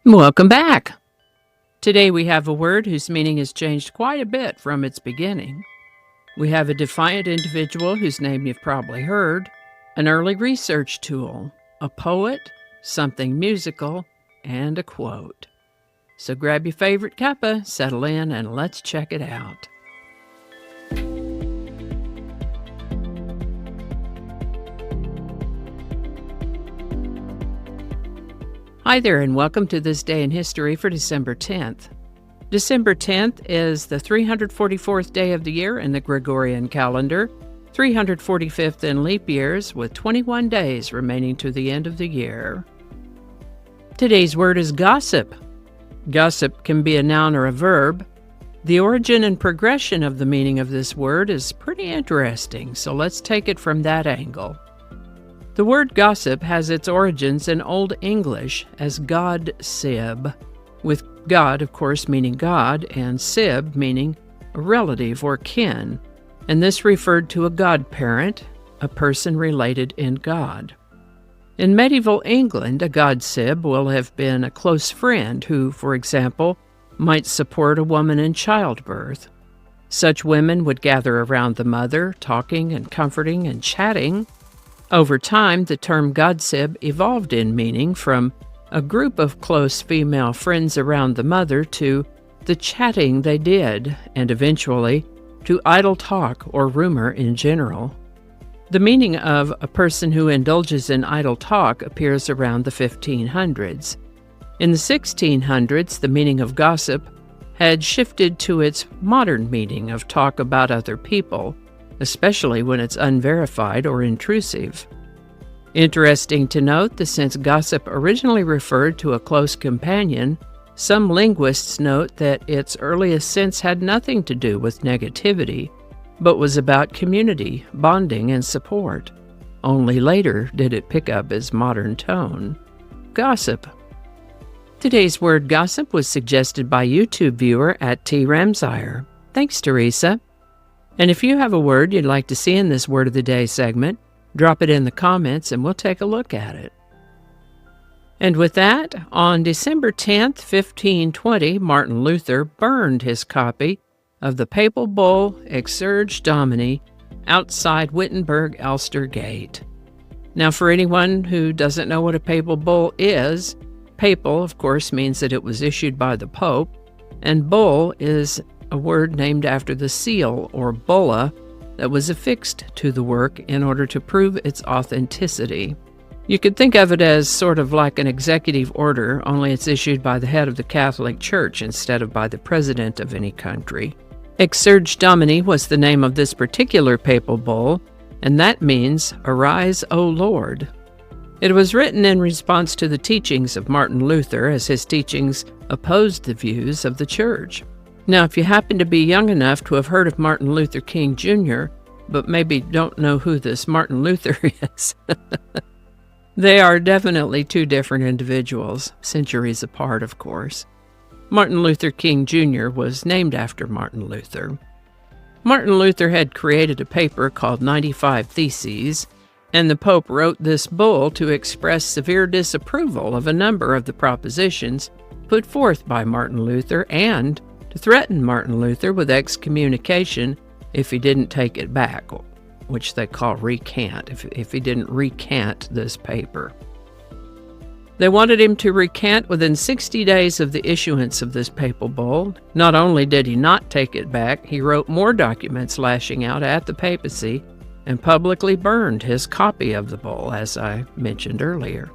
Welcome back. Today we have a word whose meaning has changed quite a bit from its beginning. We have a defiant individual whose name you've probably heard, an early research tool, a poet, something musical, and a quote. So grab your favorite cuppa, settle in, and let's check it out. Hi there, and welcome to This Day in History for December 10th. December 10th is the 344th day of the year in the Gregorian calendar, 345th in leap years, with 21 days remaining to the end of the year. Today's word is gossip. Gossip can be a noun or a verb. The origin and progression of the meaning of this word is pretty interesting, so let's take it from that angle. The word gossip has its origins in Old English as God-sib, with God, of course, meaning God, and sib meaning a relative or kin, and this referred to a godparent, a person related in God. In medieval England, a god-sib will have been a close friend who, for example, might support a woman in childbirth. Such women would gather around the mother, talking and comforting and chatting. Over time, the term godsib evolved in meaning from a group of close female friends around the mother to the chatting they did, and eventually to idle talk or rumor in general. The meaning of a person who indulges in idle talk appears around the 1500s. In the 1600s, the meaning of gossip had shifted to its modern meaning of talk about other people, especially when it's unverified or intrusive. Interesting to note that since gossip originally referred to a close companion, some linguists note that its earliest sense had nothing to do with negativity, but was about community, bonding, and support. Only later did it pick up its modern tone. Gossip. Today's word gossip was suggested by YouTube viewer at T. Ramsire. Thanks, Teresa. And if you have a word you'd like to see in this Word of the Day segment, drop it in the comments and we'll take a look at it. And with that, on December 10th, 1520, Martin Luther burned his copy of the papal bull Exsurge Domini outside Wittenberg Elster Gate. Now, for anyone who doesn't know what a papal bull is, papal, of course, means that it was issued by the Pope, and bull is a word named after the seal or bulla that was affixed to the work in order to prove its authenticity. You could think of it as sort of like an executive order, only it's issued by the head of the Catholic Church instead of by the president of any country. Exsurge Domini was the name of this particular papal bull, and that means, "Arise, O Lord." It was written in response to the teachings of Martin Luther, as his teachings opposed the views of the Church. Now, if you happen to be young enough to have heard of Martin Luther King Jr., but maybe don't know who this Martin Luther is, they are definitely two different individuals, centuries apart, of course. Martin Luther King Jr. was named after Martin Luther. Martin Luther had created a paper called 95 Theses, and the Pope wrote this bull to express severe disapproval of a number of the propositions put forth by Martin Luther and to threaten Martin Luther with excommunication if he didn't take it back, which they call recant, if he didn't recant this paper. They wanted him to recant within 60 days of the issuance of this papal bull. Not only did he not take it back, he wrote more documents lashing out at the papacy and publicly burned his copy of the bull, as I mentioned earlier.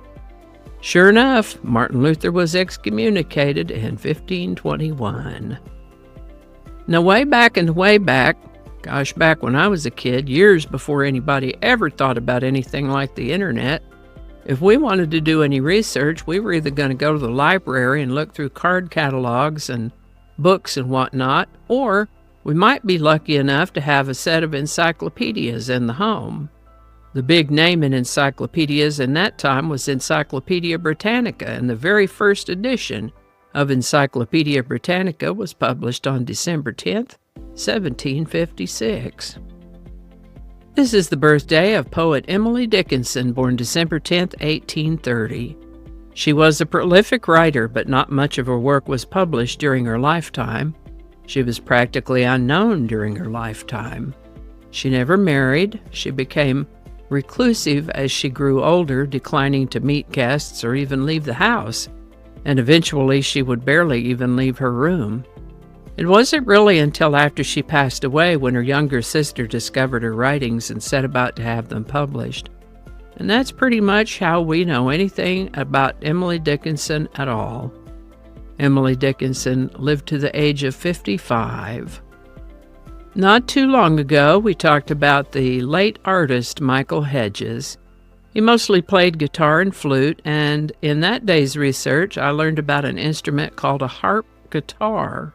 Sure enough, Martin Luther was excommunicated in 1521. Now, way back, gosh, back when I was a kid, years before anybody ever thought about anything like the internet, if we wanted to do any research, we were either going to go to the library and look through card catalogs and books and whatnot, or we might be lucky enough to have a set of encyclopedias in the home. The big name in encyclopedias in that time was Encyclopedia Britannica, and the very first edition of Encyclopedia Britannica was published on December 10th, 1756. This is the birthday of poet Emily Dickinson, born December 10th, 1830. She was a prolific writer, but not much of her work was published during her lifetime. She was practically unknown during her lifetime. She never married. She became reclusive as she grew older, declining to meet guests or even leave the house, and eventually she would barely even leave her room. It wasn't really until after she passed away when her younger sister discovered her writings and set about to have them published. And that's pretty much how we know anything about Emily Dickinson at all. Emily Dickinson lived to the age of 55. Not too long ago, we talked about the late artist Michael Hedges. He mostly played guitar and flute, and in that day's research, I learned about an instrument called a harp guitar.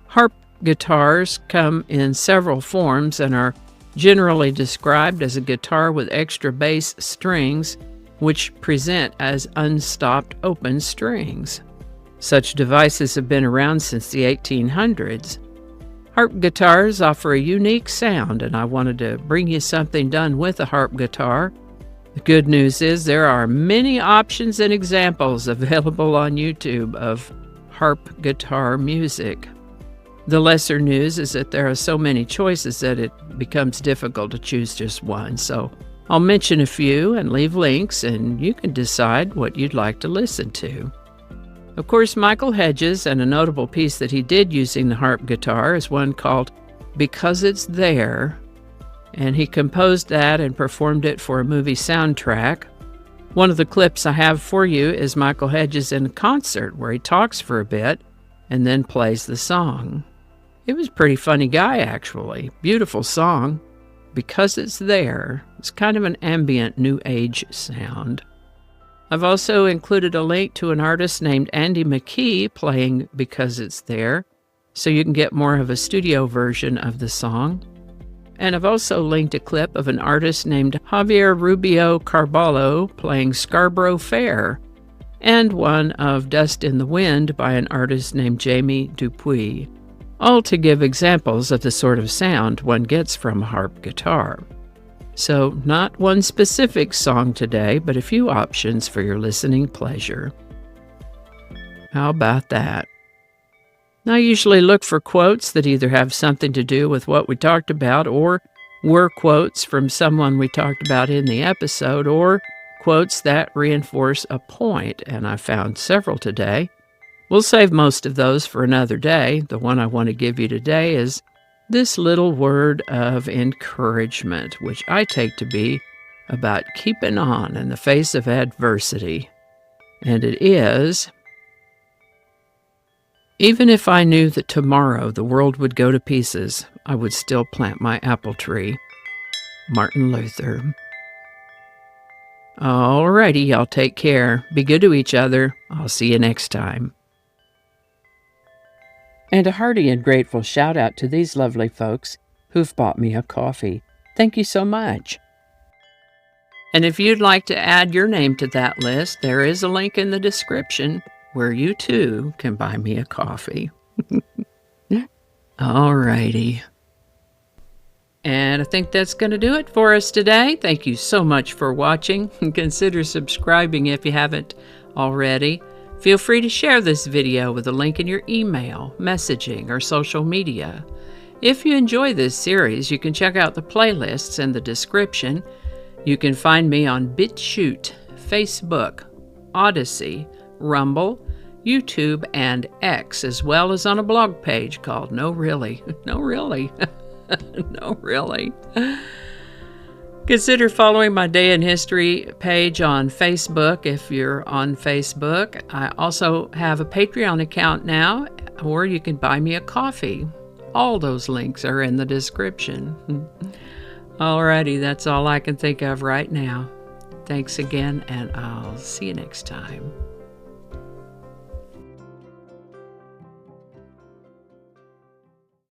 Harp guitars come in several forms and are generally described as a guitar with extra bass strings, which present as unstopped open strings. Such devices have been around since the 1800s. Harp guitars offer a unique sound, and I wanted to bring you something done with a harp guitar. The good news is there are many options and examples available on YouTube of harp guitar music. The lesser news is that there are so many choices that it becomes difficult to choose just one, so I'll mention a few and leave links, and you can decide what you'd like to listen to. Of course, Michael Hedges, and a notable piece that he did using the harp guitar is one called Because It's There, and he composed that and performed it for a movie soundtrack. One of the clips I have for you is Michael Hedges in a concert where he talks for a bit and then plays the song. It was a pretty funny guy, actually. Beautiful song. Because It's There. It's kind of an ambient new age sound. I've also included a link to an artist named Andy McKee playing Because It's There, so you can get more of a studio version of the song. And I've also linked a clip of an artist named Javier Rubio Carballo playing Scarborough Fair, and one of Dust in the Wind by an artist named Jamie Dupuis, all to give examples of the sort of sound one gets from a harp guitar. So, not one specific song today, but a few options for your listening pleasure. How about that? I usually look for quotes that either have something to do with what we talked about, or were quotes from someone we talked about in the episode, or quotes that reinforce a point, and I found several today. We'll save most of those for another day. The one I want to give you today is this little word of encouragement, which I take to be about keeping on in the face of adversity. And it is, even if I knew that tomorrow the world would go to pieces, I would still plant my apple tree. Martin Luther. All righty, y'all take care. Be good to each other. I'll see you next time. And a hearty and grateful shout out to these lovely folks who've bought me a coffee. Thank you so much. And if you'd like to add your name to that list, there is a link in the description where you too can buy me a coffee. All righty. And I think that's going to do it for us today. Thank you so much for watching. Consider subscribing if you haven't already. Feel free to share this video with a link in your email, messaging, or social media. If you enjoy this series, you can check out the playlists in the description. You can find me on BitChute, Facebook, Odyssey, Rumble, YouTube, and X, as well as on a blog page called No Really. No Really. No Really. Consider following my Day in History page on Facebook if you're on Facebook. I also have a Patreon account now, or you can buy me a coffee. All those links are in the description. Alrighty, that's all I can think of right now. Thanks again, and I'll see you next time.